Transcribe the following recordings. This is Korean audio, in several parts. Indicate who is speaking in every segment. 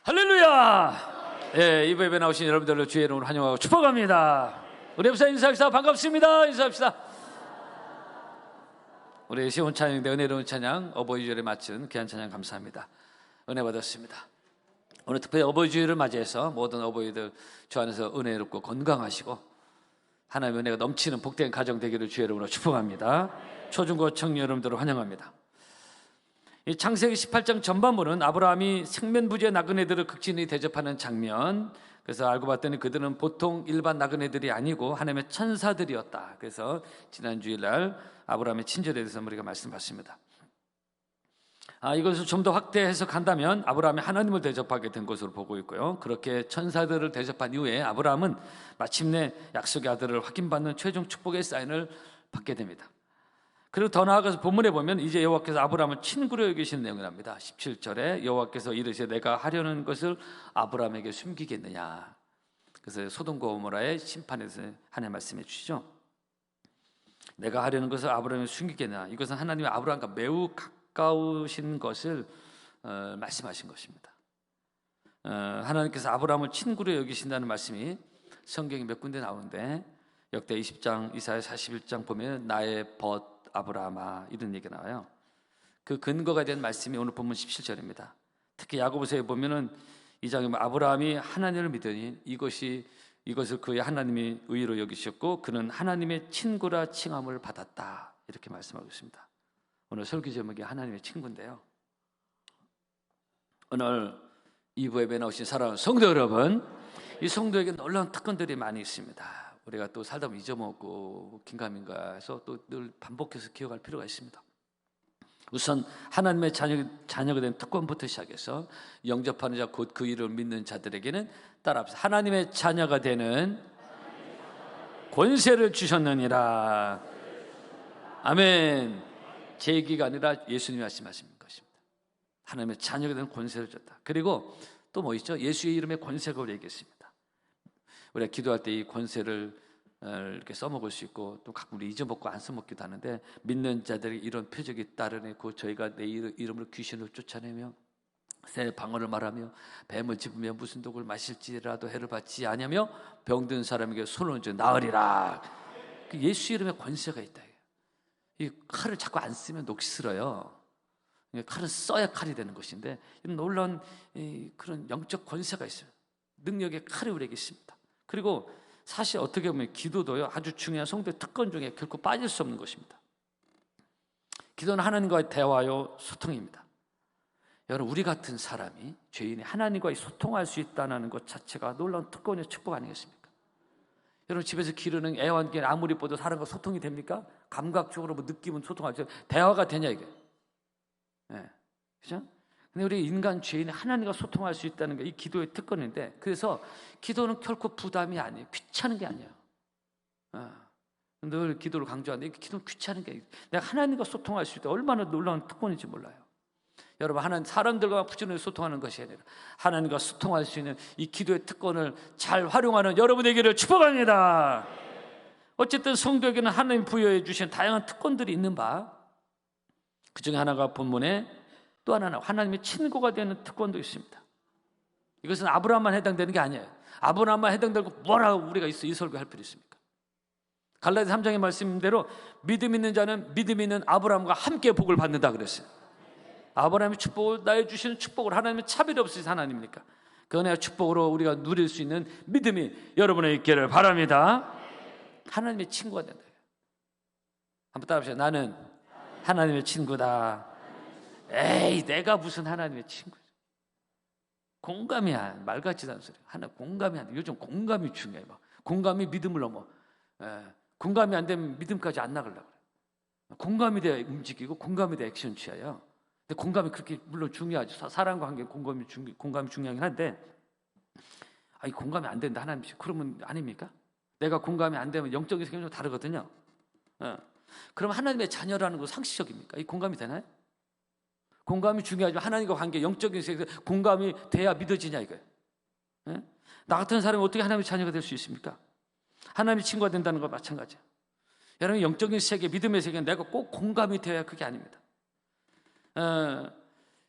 Speaker 1: 할렐루야! 예, 이번 예배 나오신 여러분들을 주의 이름으로 환영하고 축복합니다. 우리 옆사 인사합시다. 반갑습니다. 인사합시다. 우리 시온 찬양대 은혜로운 찬양 어버이 주일에 마친 귀한 찬양 감사합니다. 은혜 받았습니다. 오늘 특별히 어버이 주일을 맞이해서 모든 어버이들 주 안에서 은혜롭고 건강하시고 하나님의 은혜가 넘치는 복된 가정 되기를 주의 이름으로 축복합니다. 초중고 청년 여러분들을 환영합니다. 이 창세기 18장 전반부는 아브라함이 생면부지의 나그네들을 극진히 대접하는 장면. 그래서 알고 봤더니 그들은 보통 일반 나그네들이 아니고 하나님의 천사들이었다. 그래서 지난 주일날 아브라함의 친절에 대해서 우리가 말씀봤습니다. 이것을 좀 더 확대 해석한다면 아브라함이 하나님을 대접하게 된 것으로 보고 있고요. 그렇게 천사들을 대접한 이후에 아브라함은 마침내 약속의 아들을 확인받는 최종 축복의 사인을 받게 됩니다. 그리고 더 나아가서 본문에 보면 이제 여호와께서 아브라함을 친구로 여기신 내용이 납니다. 17절에 여호와께서 이르시되 내가 하려는 것을 아브라함에게 숨기겠느냐. 그래서 소돔과 고모라의 심판에 대해서 하나님 말씀해 주시죠. 내가 하려는 것을 아브라함에게 숨기겠느냐. 이것은 하나님이 아브라함과 매우 가까우신 것을 말씀하신 것입니다. 하나님께서 아브라함을 친구로 여기신다는 말씀이 성경에 몇 군데 나오는데 역대 20장, 이사야 41장 보면 나의 벗 아브라함아 이런 얘기가 나와요. 그 근거가 된 말씀이 오늘 본문 17절입니다. 특히 야고보서에 보면은 이 장에 아브라함이 하나님을 믿으니 이것을 그의 하나님이 의로 여기셨고 그는 하나님의 친구라 칭함을 받았다 이렇게 말씀하고 있습니다. 오늘 설교 제목이 하나님의 친구인데요. 오늘 2부 예배 나오신 사랑하는 성도 여러분, 이 성도에게 놀라운 특권들이 많이 있습니다. 우리가 또 살다 보면 잊어먹고 긴가민가 해서 또 늘 반복해서 기억할 필요가 있습니다. 우선 하나님의 자녀가 된 특권부터 시작해서 영접하는 자 곧 그 이름을 믿는 자들에게는 따라합시다. 하나님의 자녀가 되는 권세를 주셨느니라. 아멘. 제 얘기가 아니라 예수님이 말씀하신 것입니다. 하나님의 자녀가 되는 권세를 줬다. 그리고 또 뭐 있죠? 예수의 이름의 권세가 우리에게 있습니다. 우리가 기도할 때 이 권세를 이렇게 써먹을 수 있고 또 가끔 우리 잊어먹고 안 써먹기도 하는데 믿는 자들이 이런 표적이 따르고 저희가 내 이름으로 귀신을 쫓아내며 새 방언을 말하며 뱀을 집으며 무슨 독을 마실지라도 해를 받지 아니하며 병든 사람에게 손을 얹어 나으리라. 예수 이름의 권세가 있다. 이 칼을 자꾸 안 쓰면 녹슬어요. 칼은 써야 칼이 되는 것인데 이런 놀라운 그런 영적 권세가 있어요. 능력의 칼이 우리에게 있습니다. 그리고 사실 어떻게 보면 기도도요 아주 중요한 성도의 특권 중에 결코 빠질 수 없는 것입니다. 기도는 하나님과의 대화요 소통입니다. 여러분 우리 같은 사람이 죄인이 하나님과의 소통할 수 있다는 것 자체가 놀라운 특권의 축복 아니겠습니까? 여러분 집에서 기르는 애완견 아무리 뽀도 사람과 소통이 됩니까? 감각적으로 뭐 느낌은 소통하죠. 대화가 되냐 이게? 네. 그죠? 근데 우리 인간 죄인이 하나님과 소통할 수 있다는 게 이 기도의 특권인데 그래서 기도는 결코 부담이 아니에요. 귀찮은 게 아니에요. 늘 기도를 강조하는데 기도는 귀찮은 게 아니에요. 내가 하나님과 소통할 수 있다. 얼마나 놀라운 특권인지 몰라요. 여러분 하나님 사람들과 부지런히 소통하는 것이 아니라 하나님과 소통할 수 있는 이 기도의 특권을 잘 활용하는 여러분에게를 축복합니다. 어쨌든 성도에게는 하나님 부여해 주신 다양한 특권들이 있는 바 그 중에 하나가 본문에 또 하나는 하나님의 친구가 되는 특권도 있습니다. 이것은 아브라함만 해당되는 게 아니에요. 아브라함만 해당되고 뭐라고 우리가 이 설교할 필요 있습니까? 갈라디아 3장의 말씀대로 믿음 있는 자는 믿음 있는 아브라함과 함께 복을 받는다 그랬어요. 아브라함의 축복을 나의 주시는 축복을 하나님의 차별이 없으신 하나님이니까 그 은혜와 축복으로 우리가 누릴 수 있는 믿음이 여러분에 있기를 바랍니다. 하나님의 친구가 된다. 한번 따라합시다. 나는 하나님의 친구다. 에이 내가 무슨 하나님의 친구지. 공감이 말 같지도 않은 소리. 하나 공감이 안 돼. 요즘 공감이 중요해. 막 공감이 믿음을 넘어. 공감이 안 되면 믿음까지 안 나가려고 그래. 공감이 돼야 움직이고 공감이 돼야 액션 취해요. 근데 공감이 그렇게 물론 중요하죠. 사람과 관계 공감이 중요하긴 한데 이 공감이 안 된다 하나님 그러면 아닙니까? 내가 공감이 안 되면 영적인 세계는 좀 다르거든요. 그럼 하나님의 자녀라는 건 상식적입니까? 이 공감이 되나요? 공감이 중요하지만 하나님과 관계 영적인 세계에서 공감이 돼야 믿어지냐 이거예요. 나 같은 사람이 어떻게 하나님의 자녀가 될 수 있습니까? 하나님의 친구가 된다는 건 마찬가지예요. 여러분 영적인 세계, 믿음의 세계는 내가 꼭 공감이 돼야 그게 아닙니다.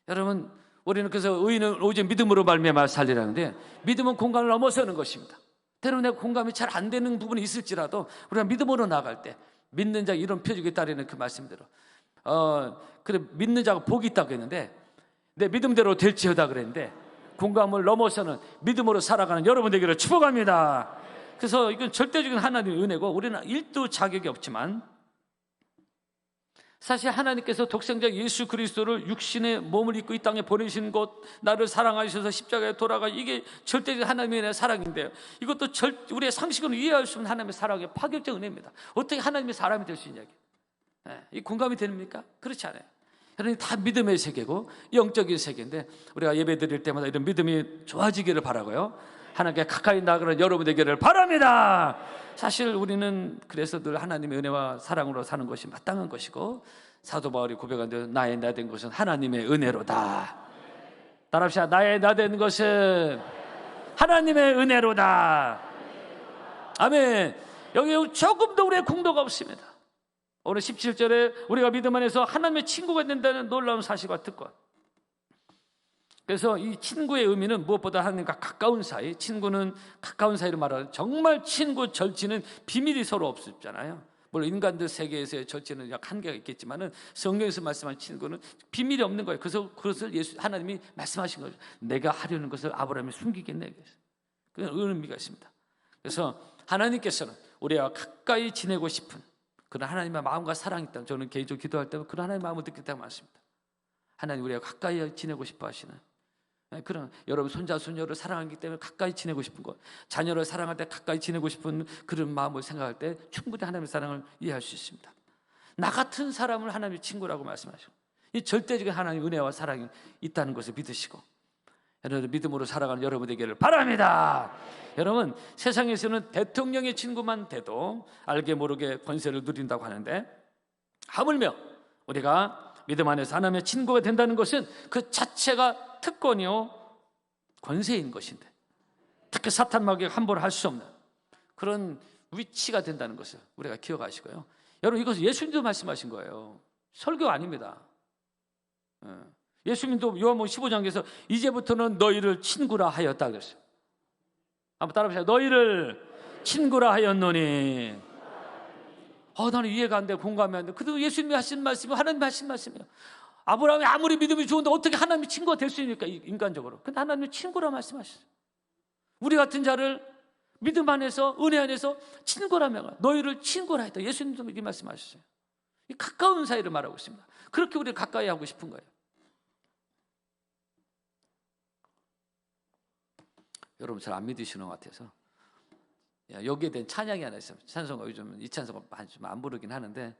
Speaker 1: 여러분 우리는 그래서 의인은 오직 믿음으로 말미암아 살리라는데, 믿음은 공간을 넘어서는 것입니다. 때로는 내가 공감이 잘 안 되는 부분이 있을지라도 우리가 믿음으로 나갈 때, 믿는 자 이런 표적에 따르는 그 말씀대로 그래, 믿는 자가 복이 있다고 했는데, 내 믿음대로 될지어다 그랬는데, 공감을 넘어서는 믿음으로 살아가는 여러분 되기를 축복합니다. 그래서 이건 절대적인 하나님의 은혜고, 우리는 일도 자격이 없지만 사실 하나님께서 독생자 예수 그리스도를 육신의 몸을 입고 이 땅에 보내신 것, 나를 사랑하셔서 십자가에 돌아가, 이게 절대적인 하나님의 은혜의 사랑인데요, 이것도 우리의 상식으로 이해할 수 없는 하나님의 사랑의 파격적 은혜입니다. 어떻게 하나님의 사람이 될 수 있냐고. 이 공감이 됩니까? 그렇지 않아요. 여러분, 다 믿음의 세계고 영적인 세계인데, 우리가 예배 드릴 때마다 이런 믿음이 좋아지기를 바라고요, 하나님께 가까이 나아가는 여러분 되기를 바랍니다. 사실 우리는 그래서 늘 하나님의 은혜와 사랑으로 사는 것이 마땅한 것이고, 사도 바울이 고백한 대로 나의 나 된 것은 하나님의 은혜로다. 따라합시다. 나의 나 된 것은 하나님의 은혜로다. 아멘. 여기 조금 더 우리의 공로가 없습니다. 오늘 17절에 우리가 믿음 안에서 하나님의 친구가 된다는 놀라운 사실과 특권. 그래서 이 친구의 의미는 무엇보다 하나님과 가까운 사이, 친구는 가까운 사이를 말하는, 정말 친구 절친은 비밀이 서로 없잖아요. 물론 인간들 세계에서의 절친은 약 한계가 있겠지만은, 성경에서 말씀한 친구는 비밀이 없는 거예요. 그래서 그것을 하나님이 말씀하신 거죠. 내가 하려는 것을 아브라함이 숨기겠네. 그런 의미가 있습니다. 그래서 하나님께서는 우리와 가까이 지내고 싶은 그런 하나님의 마음과 사랑이 있다면, 저는 개인적으로 기도할 때 그런 하나님의 마음을 느낄 때가 많습니다. 하나님 우리가 가까이 지내고 싶어 하시는 그런, 여러분 손자 손녀를 사랑하기 때문에 가까이 지내고 싶은 것, 자녀를 사랑할 때 가까이 지내고 싶은 그런 마음을 생각할 때 충분히 하나님의 사랑을 이해할 수 있습니다. 나 같은 사람을 하나님의 친구라고 말씀하시고, 이 절대적인 하나님의 은혜와 사랑이 있다는 것을 믿으시고, 여러분 믿음으로 살아가는 여러분 되기를 바랍니다. 여러분, 세상에서는 대통령의 친구만 돼도 알게 모르게 권세를 누린다고 하는데, 하물며 우리가 믿음 안에서 하나님의 친구가 된다는 것은 그 자체가 특권이요 권세인 것인데, 특히 사탄 마귀가 함부로 할 수 없는 그런 위치가 된다는 것을 우리가 기억하시고요. 여러분, 이것은 예수님도 말씀하신 거예요. 설교 아닙니다. 예수님도 요한복음 15장에서 이제부터는 너희를 친구라 하였다 그랬어요. 한번 따라해보세요. 너희를 친구라 하였노니. 나는 이해가 안 돼, 공감이 안 돼. 그래도 예수님이 하신 말씀이 하나님이 하신 말씀이에요. 아브라함이 아무리 믿음이 좋은데 어떻게 하나님의 친구가 될 수 있습니까? 인간적으로. 근데 하나님의 친구라 말씀하셨어요. 우리 같은 자를 믿음 안에서, 은혜 안에서 친구라며, 너희를 친구라 했다. 예수님도 이렇게 말씀하셨어요. 이 가까운 사이를 말하고 있습니다. 그렇게 우리를 가까이 하고 싶은 거예요. 여러분 잘 안 믿으시는 것 같아서 여기에 대한 찬양이 하나 있어요. 찬송가 요즘 이 찬송가 좀 안 부르긴 하는데,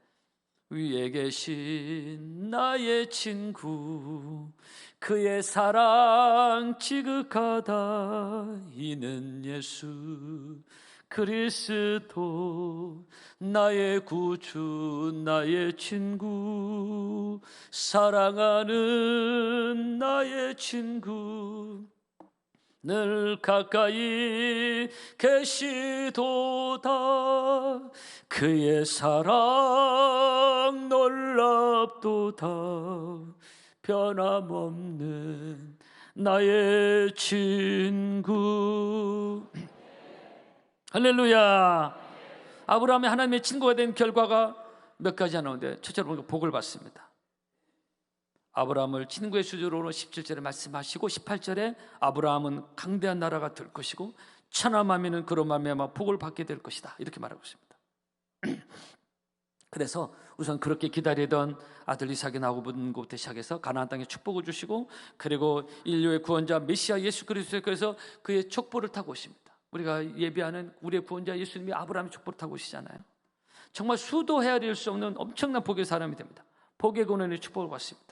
Speaker 1: 위에 계신 나의 친구, 그의 사랑 지극하다, 이는 예수 그리스도 나의 구주, 나의 친구, 사랑하는 나의 친구, 늘 가까이 계시도다. 그의 사랑 놀랍도다. 변함없는 나의 친구. 할렐루야. 아브라함이 하나님의 친구가 된 결과가 몇 가지 나오는데, 첫째로 보니까 복을 받습니다. 아브라함을 친구의 수저로 17절에 말씀하시고, 18절에 아브라함은 강대한 나라가 될 것이고 천하만민은 그로 말미암아 복을 받게 될 것이다, 이렇게 말하고 있습니다. 그래서 우선 그렇게 기다리던 아들 이삭이 나오는 곳부터 시작해서 가나안 땅에 축복을 주시고, 그리고 인류의 구원자 메시아 예수 그리스도께서 그의 족보를 타고 오십니다. 우리가 예비하는 우리의 구원자 예수님이 아브라함의 족보를 타고 오시잖아요. 정말 수도 헤아릴 수 없는 엄청난 복의 사람이 됩니다. 복의 근원의 축복을 받습니다.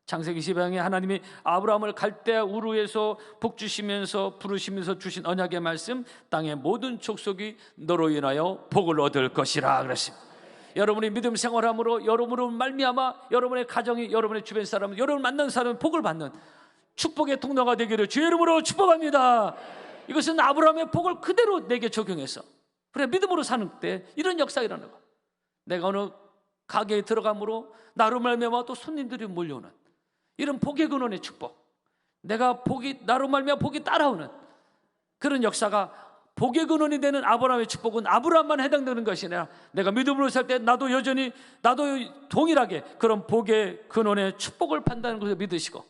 Speaker 1: 창세기 10장에 하나님이 아브라함을 갈대아 우르에서 복 주시면서 부르시면서 주신 언약의 말씀, 땅의 모든 족속이 너로 인하여 복을 얻을 것이라 그랬습니다. 여러분이 믿음 생활함으로, 여러분으로 말미암아 여러분의 가정이, 여러분의 주변 사람, 여러분 만난 사람은 복을 받는 축복의 통로가 되기를 주의 이름으로 축복합니다. 이것은 아브라함의 복을 그대로 내게 적용해서, 그래 믿음으로 사는 때 이런 역사가 일어나는 거야. 내가 어느 가게에 들어감으로 나로 말미암아 또 손님들이 몰려오는 이런 복의 근원의 축복. 내가 복이 나로 말미암아 복이 따라오는 그런 역사가, 복의 근원이 되는 아브라함의 축복은 아브라함만 해당되는 것이 아니라 내가 믿음으로 살 때 나도 여전히 나도 동일하게 그런 복의 근원의 축복을 판단하는 것을 믿으시고,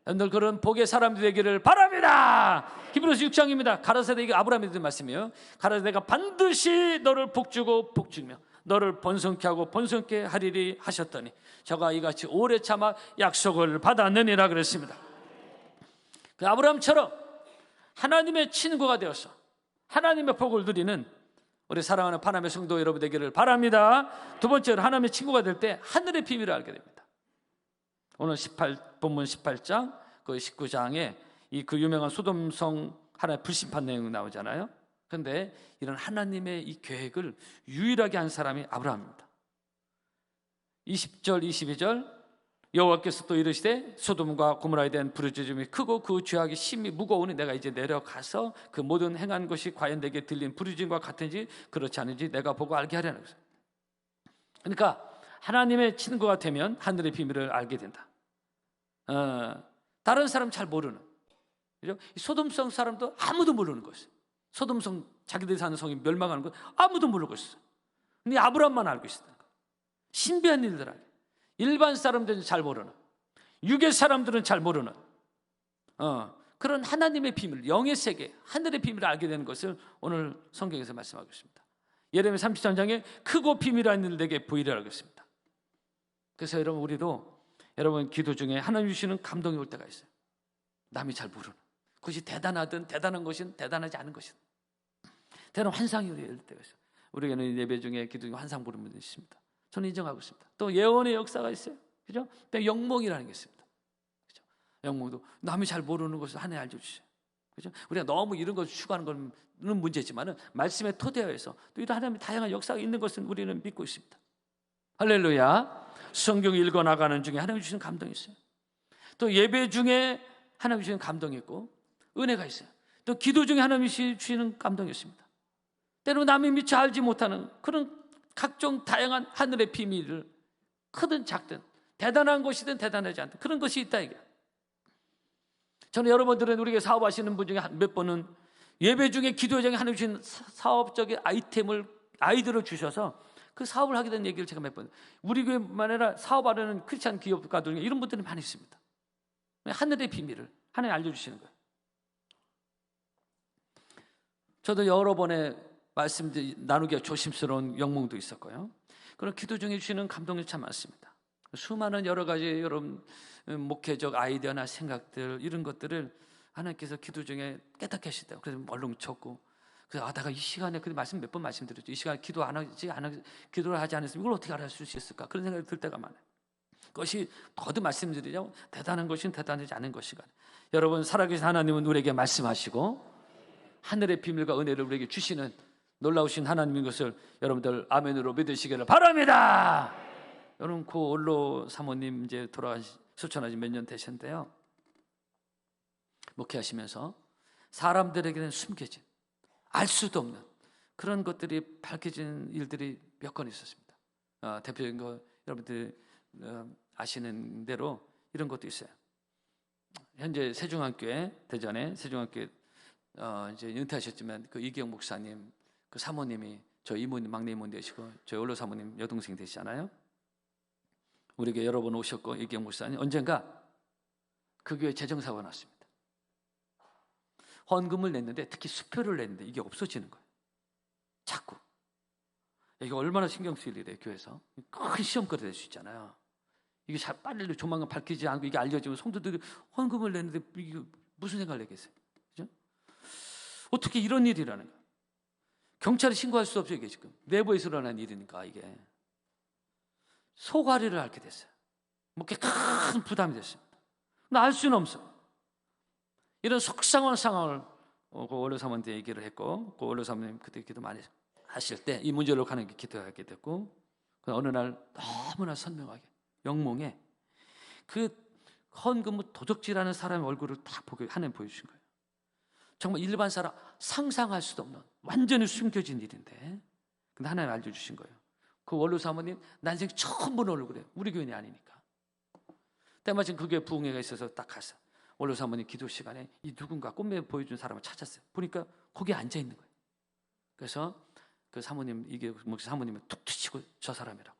Speaker 1: 여러분들 그런 복의 사람들이 되기를 바랍니다. 히브리서 6장입니다. 가라사대, 이게 아브라함이 드린 말씀이에요. 가라사대, 내가 반드시 너를 복주고 복주며 너를 번성케 하고 번성케 하리리 하셨더니 저가 이같이 오래 참아 약속을 받았느니라 그랬습니다. 그 아브라함처럼 하나님의 친구가 되어서 하나님의 복을 누리는 우리 사랑하는 파나메 성도 여러분 되기를 바랍니다. 두 번째로 하나님의 친구가 될 때 하늘의 비밀을 알게 됩니다. 오늘 본문 18장 그 19장에 그 유명한 소돔성 하나의 불심판 내용 나오잖아요. 그런데 이런 하나님의 이 계획을 유일하게 한 사람이 아브라함입니다. 20절 22절 여호와께서 또 이르시되 소돔과 고모라에 대한 부르짖음이 크고 그 죄악이 심히 무거우니 내가 이제 내려가서 그 모든 행한 것이 과연 내게 들린 부르짖음과 같은지 그렇지 않은지 내가 보고 알게 하려는 것이죠. 그러니까 하나님의 친구가 되면 하늘의 비밀을 알게 된다. 다른 사람 잘 모르는, 그죠? 소돔성 사람도 아무도 모르는 것이에요. 소돔성, 자기들이 사는 성이 멸망하는 것 아무도 모르고 있어요. 근데 아브라함만 알고 있었다는 거예요. 신비한 일들 알아요. 일반 사람들은 잘 모르는, 육의 사람들은 잘 모르는 그런 하나님의 비밀, 영의 세계, 하늘의 비밀을 알게 되는 것을 오늘 성경에서 말씀하고 있습니다. 예레미야 33장에 크고 비밀한 일 내게 보이리라 하겠습니다. 그래서 여러분, 우리도 여러분 기도 중에 하나님 주시는 감동이 올 때가 있어요. 남이 잘 모르는 그것이 대단하든 대단한 것이든 대단하지 않은 것이든 대단한 환상이 올 때가 있어요. 우리에게는 예배 중에 기도 중에 환상 보는 분들이 있습니다. 저는 인정하고 있습니다. 또 예언의 역사가 있어요. 그죠? 또 영몽이라는 게 있습니다. 그죠? 영몽도 남이 잘 모르는 것을 하나님 알려주셔요. 그죠? 우리가 너무 이런 것을 추구하는 건 문제지만은 말씀의 토대에서 또 이런 하나님의 다양한 역사가 있는 것은 우리는 믿고 있습니다. 할렐루야. 성경 읽어 나가는 중에 하나님 주시는 감동이 있어요. 또 예배 중에 하나님 주시는 감동이 있고 은혜가 있어요. 또 기도 중에 하나님 주시는 감동이 있습니다. 때로 남이 미처 알지 못하는 그런 각종 다양한 하늘의 비밀을, 크든 작든 대단한 것이든 대단하지 않든 그런 것이 있다 이게. 저는 여러분들은 우리가 사업하시는 분 중에 몇 번은 예배 중에 기도 중에 하나님 주신 사업적인 아이디어를 주셔서 그 사업을 하게 된 얘기를 제가 몇 번, 우리 교회만 아니라 사업하려는 크리스찬 기업가들 중에 이런 분들이 많이 있습니다. 하늘의 비밀을 하나님 알려주시는 거예요. 저도 여러 번의 말씀 나누기가 조심스러운 영몽도 있었고요. 그런 기도 중에 주시는 감동이 참 많습니다. 수많은 여러 가지 여러분 목회적 아이디어나 생각들, 이런 것들을 하나님께서 기도 중에 깨닫게 하시대요. 그래서 얼른 쳤고, 그래서 내가 이 시간에 그 말씀 몇 번 말씀드렸죠. 이 시간에 기도 안 하지, 기도를 하지 않았으면 이걸 어떻게 알아줄 수 있을까? 그런 생각이 들 때가 많아요. 그것이 더도 말씀드리자면 대단한 것인 대단하지 않은 것이가, 여러분 살아계신 하나님은 우리에게 말씀하시고 하늘의 비밀과 은혜를 우리에게 주시는 놀라우신 하나님인 것을 여러분들 아멘으로 믿으시기를 바랍니다. 여러분 그 올로 사모님 이제 소천하신 몇 년 되셨는데요, 목회하시면서 사람들에게는 숨겨진, 알 수도 없는 그런 것들이 밝혀진 일들이 몇 건 있었습니다. 대표적인 거 여러분들 아시는 대로 이런 것도 있어요. 현재 세종학교에, 대전에 세종학교에 이제 은퇴하셨지만 그 이기영 목사님 그 사모님이 저 이모님, 막내 이모님 되시고 저희 올로 사모님 여동생 되시잖아요. 우리에게 여러 번 오셨고, 이기영 목사님 언젠가 그 교회 재정사가 났습니다. 헌금을 냈는데, 특히 수표를 냈는데 이게 없어지는 거예요. 자꾸. 이게 얼마나 신경 쓰일 일이에요. 교회에서 큰 시험거리 될 수 있잖아요. 이게 빨리 조만간 밝히지 않고 이게 알려지면 성도들이 헌금을 냈는데 이게 무슨 생각을 내겠어요? 그죠? 어떻게 이런 일이 일어나는 거예요? 경찰에 신고할 수 없어요. 이게 지금 내부에서 일어난 일이니까 이게 소가리를 앓게 됐어요. 뭐 이렇게 큰 부담이 됐습니다. 근데 알 수는 없어. 이런 속상한 상황을 그 원로 사모님한테 얘기를 했고, 그 원로 사모님 그때 기도 많이 하실 때 이 문제로 가는 게 기도하게 됐고, 어느 날 너무나 선명하게 영몽에 그 헌금을 도적질하는 사람의 얼굴을 다 보게 하나님 보여주신 거예요. 정말 일반 사람 상상할 수도 없는 완전히 숨겨진 일인데, 근데 하나님 알려주신 거예요. 그 원로 사모님 난생 처음 보는 얼굴이에요. 우리 교인이 아니니까. 때마침 그 교회 부흥회가 있어서 딱 가서 원로 사모님 기도 시간에 이 누군가 꿈에 보여준 사람을 찾았어요. 보니까 거기에 앉아 있는 거예요. 그래서 그 사모님, 이게 목사 사모님은 툭 치고 저 사람이라고.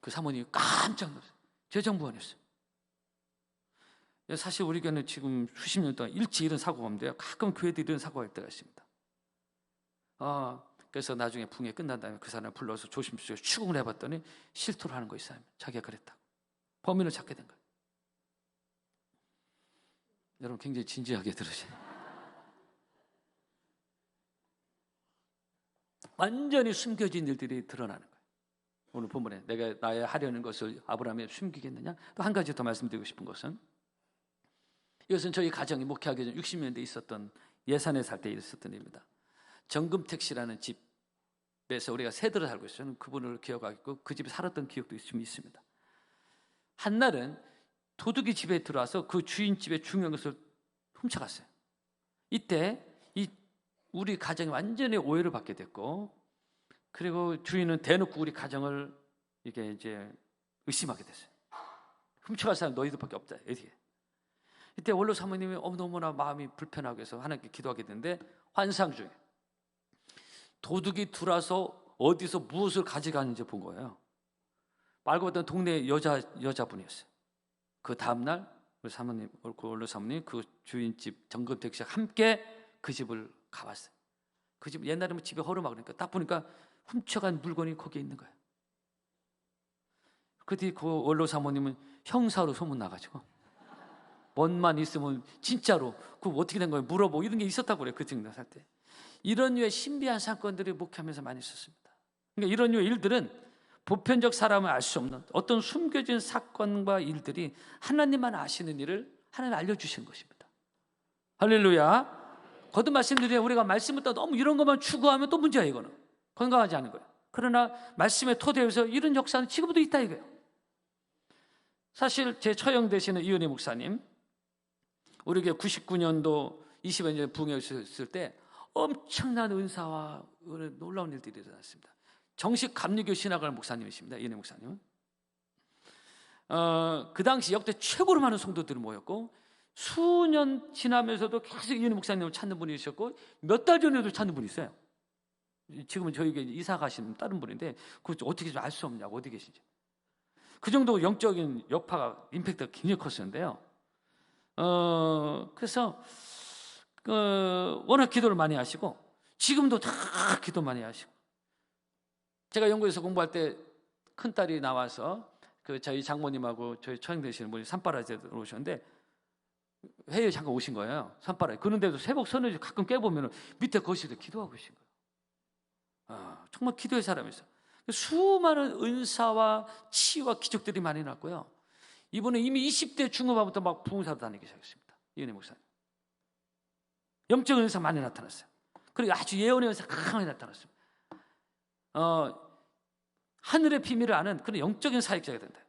Speaker 1: 그 사모님이 깜짝 놀랐어요. 재정부원이었어요. 사실 우리 교회는 지금 수십 년 동안 일찍 이런 사고가 없는데요, 가끔 교회들이 이런 사고가 할 때가 있습니다. 그래서 나중에 붕괴 끝난 다음에 그 사람을 불러서 조심스럽게 추궁을 해봤더니 실토를 하는 거 있어요. 자기가 그랬다고. 범인을 찾게 된 거예요. 여러분 굉장히 진지하게 들으시네요. 완전히 숨겨진 일들이 드러나는 거예요. 오늘 본문에 내가 나의 하려는 것을 아브라함에 숨기겠느냐? 또 한 가지 더 말씀드리고 싶은 것은, 이것은 저희 가정이 목회하기 전 60년대에 있었던, 예산에 살 때 있었던 일입니다. 정금택 씨라는 집에서 우리가 세대를 살고 있어요. 저는 그분을 기억하고 있고 그 집에 살았던 기억도 좀 있습니다. 한날은 도둑이 집에 들어와서 그 주인 집에 중요한 것을 훔쳐갔어요. 이때 우리 가정이 완전히 오해를 받게 됐고, 그리고 주인은 대놓고 우리 가정을 이게 이제 의심하게 됐어요. 훔쳐갈 사람 너희들밖에 없다. 이렇게. 이때 원로 사모님이 너무나 마음이 불편하고 해서 하나님께 기도하게 됐는데, 환상 중에 도둑이 들어와서 어디서 무엇을 가져가는지 본 거예요. 말고 봤더니 동네 여자분이었어요. 그 다음날 원로 사모님 그 주인집 정금택 씨와 함께 그 집을 가봤어요. 그 집 옛날에는 집에 허름하니까 딱 보니까 훔쳐간 물건이 거기에 있는 거예요. 그때 그 원로 사모님은 형사로 소문 나가지고 뭔만 있으면 진짜로 그 어떻게 된 거예요 물어보고 이런 게 있었다고 그래요. 그 증거 살 때. 이런 류의 신비한 사건들이 목회하면서 많이 있었습니다. 그러니까 이런 류의 일들은 보편적 사람은 알 수 없는 어떤 숨겨진 사건과 일들이 하나님만 아시는 일을 하나님 알려주신 것입니다. 할렐루야. 거듭 말씀드리면 우리가 말씀을 또 너무 이런 것만 추구하면 또 문제야. 이거는 건강하지 않은 거예요. 그러나 말씀의 토대에서 이런 역사는 지금도 있다 이거예요. 사실 제 처형 되시는 이은혜 목사님, 우리 교회 99년도 20여 년 부흥했을 때 엄청난 은사와 놀라운 일들이 일어났습니다. 정식 감리교 신학을 목사님이십니다. 이은혜 목사님은. 그 당시 역대 최고로 많은 성도들이 모였고, 수년 지나면서도 계속 이은혜 목사님을 찾는 분이 있었고, 몇 달 전에도 찾는 분이 있어요. 지금은 저에게 이사 가신 다른 분인데 그거 어떻게 좀 알 수 없냐고, 어디 계신지. 그 정도 영적인 여파가, 임팩트가 굉장히 컸었는데요. 그래서 워낙 기도를 많이 하시고, 지금도 다 기도 많이 하시고, 제가 영국에서 공부할 때 큰딸이 나와서 저희 장모님하고 저희 처형 되시는 분이 산바라지에 오셨는데 회의에 잠깐 오신 거예요. 산바라지. 그런데도 새벽 서너 가끔 깨보면 밑에 거실에 기도하고 계신 거예요. 정말 기도의 사람이었어요. 수많은 은사와 치유와 기적들이 많이 났고요. 이분은 이미 20대 중후반부터 막 부흥사로 다니기 시작했습니다. 이은혜 목사님. 영적 은사 많이 나타났어요. 그리고 아주 예언의 은사 강하게 나타났습니다. 하늘의 비밀을 아는 그런 영적인 사역자가 된다.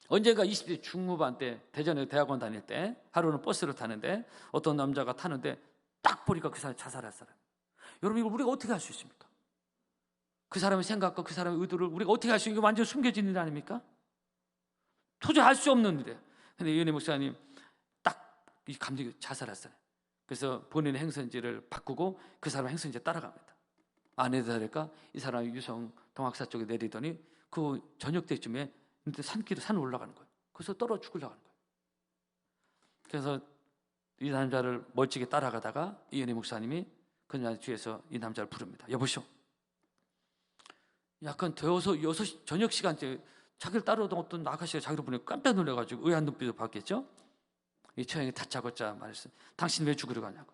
Speaker 1: 언젠가 20대 중후반 때 대전에 대학원 다닐 때 하루는 버스를 타는데 어떤 남자가 타는데 딱 보니까 그 사람이 자살할 사람. 여러분, 이걸 우리가 어떻게 할 수 있습니까? 그 사람의 생각과 그 사람의 의도를 우리가 어떻게 할 수 있는 게 완전 숨겨진 일 아닙니까? 도저히 알 수 없는 일이에요. 근데 이은혜 목사님 딱 이 감정이 자살할 사람. 그래서 본인의 행선지를 바꾸고 그 사람 행선지에 따라갑니다. 아내도 다를까 이 사람이 유성 동학사 쪽에 내리더니 그 저녁 때쯤에 산을 올라가는 거예요. 그래서 떨어 죽으려고 하는 거예요. 그래서 이 남자를 멋지게 따라가다가 이은혜 목사님이 그 남자 뒤에서 이 남자를 부릅니다. 여보시오. 약간 되어서 6시 저녁 시간대 자기를 따라오던 어떤 아가씨가 자기를 보니 깜짝 놀라가지고 의아한 눈빛을 받겠죠. 이 처형이 다짜고짜 말했어요. 당신 왜 죽으려고 하냐고.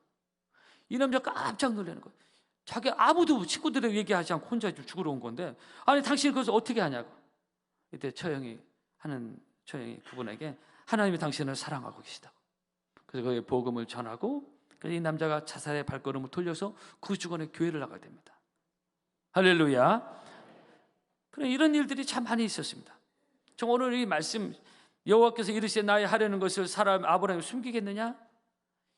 Speaker 1: 이 남자가 깜짝 놀라는 거예요. 자기 아무도 친구들에게 얘기하지 않고 혼자 죽으러 온 건데, 아니 당신이 그것을 어떻게 하냐고. 이때 처형이 그분에게 하나님이 당신을 사랑하고 계시다고. 그래서 그의 복음을 전하고 이 남자가 자살의 발걸음을 돌려서 그 주간에 교회를 나가게 됩니다. 할렐루야. 그런 이런 일들이 참 많이 있었습니다. 저 오늘 이 말씀, 여호와께서 이르시되 나의 하려는 것을 사람 아브라함이 숨기겠느냐?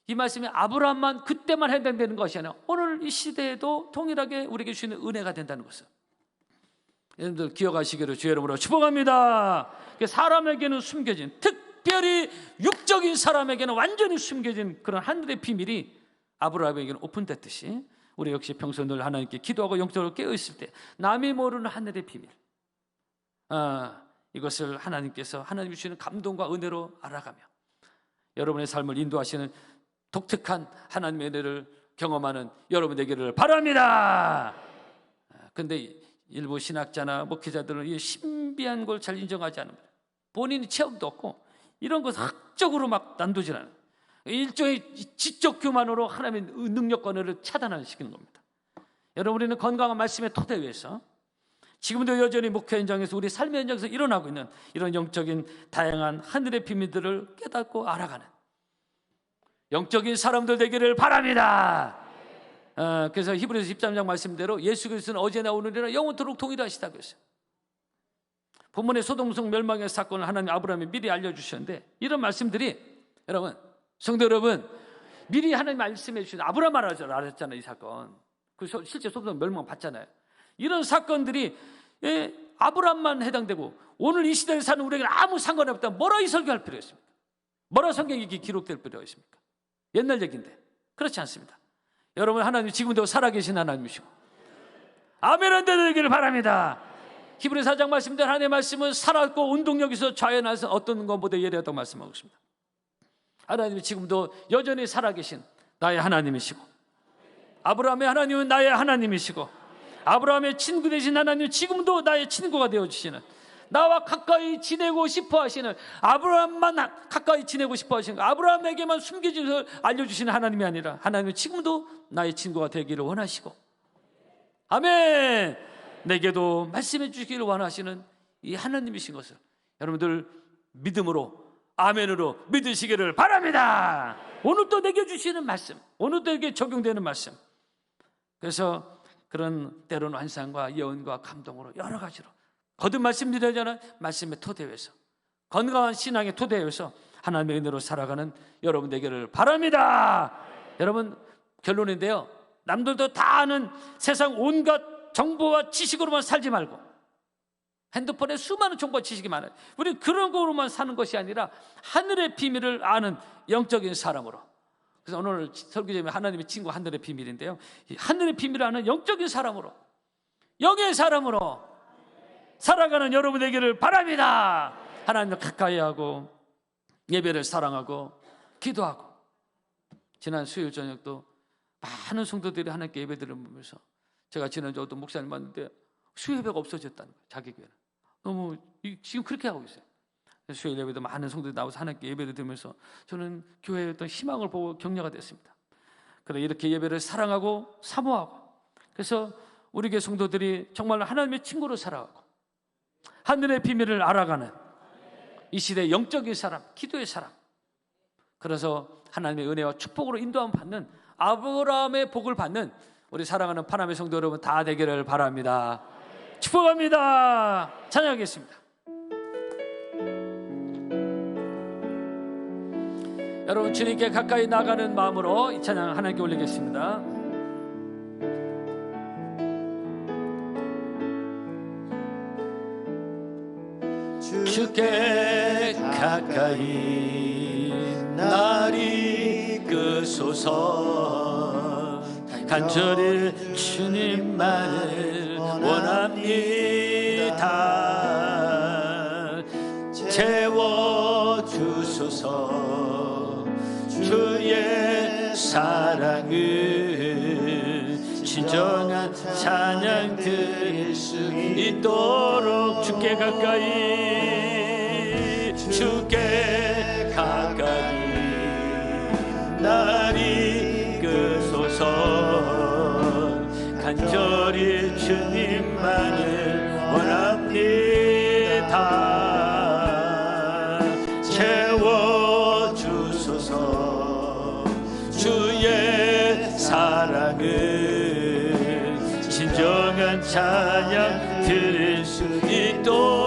Speaker 1: 이 말씀이 아브라함만 그때만 해당되는 것이 아니라 오늘 이 시대에도 동일하게 우리에게 주시는 은혜가 된다는 것을 여러분들 기억하시기를 주의 이름으로 축복합니다. 사람에게는 숨겨진, 특별히 육적인 사람에게는 완전히 숨겨진 그런 하늘의 비밀이 아브라함에게는 오픈됐듯이 우리 역시 평소 늘 하나님께 기도하고 영적으로 깨어있을 때 남이 모르는 하늘의 비밀, 이것을 하나님께서 하나님이 주시는 감동과 은혜로 알아가며 여러분의 삶을 인도하시는 독특한 하나님의 은혜를 경험하는 여러분 되기를 바랍니다. 그런데 일부 신학자나 목회자들은 이 신비한 걸 잘 인정하지 않는 거예요. 본인이 체험도 없고 이런 것을 학적으로 막 난도질하는 일종의 지적 교만으로 하나님의 능력과 은혜를 차단시키는 겁니다. 여러분, 우리는 건강한 말씀의 토대 위에서 지금도 여전히 목회 현장에서 우리 삶의 현장에서 일어나고 있는 이런 영적인 다양한 하늘의 비밀들을 깨닫고 알아가는 영적인 사람들 되기를 바랍니다. 그래서 히브리서 13장 말씀대로 예수 그리스도는 어제나 오늘이나 영원토록 동일하시다고 했어요. 본문의 소돔성 멸망의 사건을 하나님 아브라함이 미리 알려주셨는데 이런 말씀들이 여러분, 성도 여러분, 미리 하나님 말씀해 주신 아브라함 알았잖아요. 이 사건 실제 소돔 멸망 봤잖아요. 이런 사건들이 아브라함만 해당되고 오늘 이 시대에 사는 우리에게는 아무 상관이 없다. 뭐라 이 설교할 필요가 있습니까? 뭐라 성경이 기록될 필요가 있습니까? 옛날 얘기인데. 그렇지 않습니다. 여러분, 하나님 지금도 살아계신 하나님이시고 아멘 안 되기를 바랍니다. 히브리 4장 말씀대로 하나님의 말씀은 살았고 운동력에서 좌연해서 어떤 것보다 예리하다고 말씀하고 있습니다. 하나님이 지금도 여전히 살아계신 나의 하나님이시고 아브라함의 하나님은 나의 하나님이시고 아브라함의 친구 되신 하나님은 지금도 나의 친구가 되어주시는, 나와 가까이 지내고 싶어 하시는, 아브라함만 가까이 지내고 싶어 하시는, 아브라함에게만 숨겨진 것을 알려주시는 하나님이 아니라 하나님은 지금도 나의 친구가 되기를 원하시고 아멘, 내게도 말씀해 주시기를 원하시는 이 하나님이신 것을 여러분들 믿음으로 아멘으로 믿으시기를 바랍니다. 오늘도 내게 주시는 말씀, 오늘도 내게 적용되는 말씀. 그래서 그런 때로는 환상과 예언과 감동으로 여러 가지로 거듭 말씀드리잖아요. 말씀의 토대 위에서 건강한 신앙의 토대 위에서 하나님의 은혜로 살아가는 여러분 되기를 바랍니다. 여러분, 결론인데요, 남들도 다 아는 세상 온갖 정보와 지식으로만 살지 말고, 핸드폰에 수많은 정보와 지식이 많아요. 우리는 그런 거로만 사는 것이 아니라 하늘의 비밀을 아는 영적인 사람으로. 그래서 오늘 설교 제목이 하나님의 친구 하늘의 비밀인데요, 하늘의 비밀을 아는 영적인 사람으로, 영의 사람으로 살아가는 여러분 되기를 바랍니다. 하나님을 가까이 하고 예배를 사랑하고 기도하고. 지난 수요일 저녁도 많은 성도들이 하나님께 예배드리를 보면서 제가 지난주 어떤 목사님 만났는데 수요예배가 없어졌다는 거예요. 자기 교회는 너무 지금 그렇게 하고 있어요. 수요일 예배도 많은 성도들이 나와서 하나님께 예배를 드리면서 저는 교회의 어떤 희망을 보고 격려가 됐습니다. 그래, 이렇게 예배를 사랑하고 사모하고, 그래서 우리 교회 성도들이 정말 하나님의 친구로 살아가고 하늘의 비밀을 알아가는 이 시대의 영적인 사람, 기도의 사람, 그래서 하나님의 은혜와 축복으로 인도함 받는, 아브라함의 복을 받는 우리 사랑하는 파나메 성도 여러분 다 되기를 바랍니다. 축복합니다. 찬양하겠습니다. 여러분, 주님께 가까이 나가는 마음으로 이 찬양 하나님께 올리겠습니다. 주께 가까이 날 이끄소서. 간절히 주님만을 원합니다. 채워주소서. 주의 사랑을 진정한 찬양 드릴 수 있도록 주께 가까이, 주께 가까이 날 이끄소서. 간절히 주님만을 원합니다. 채워주소서. 주의 사랑을 진정한 찬양 드릴 수 있도록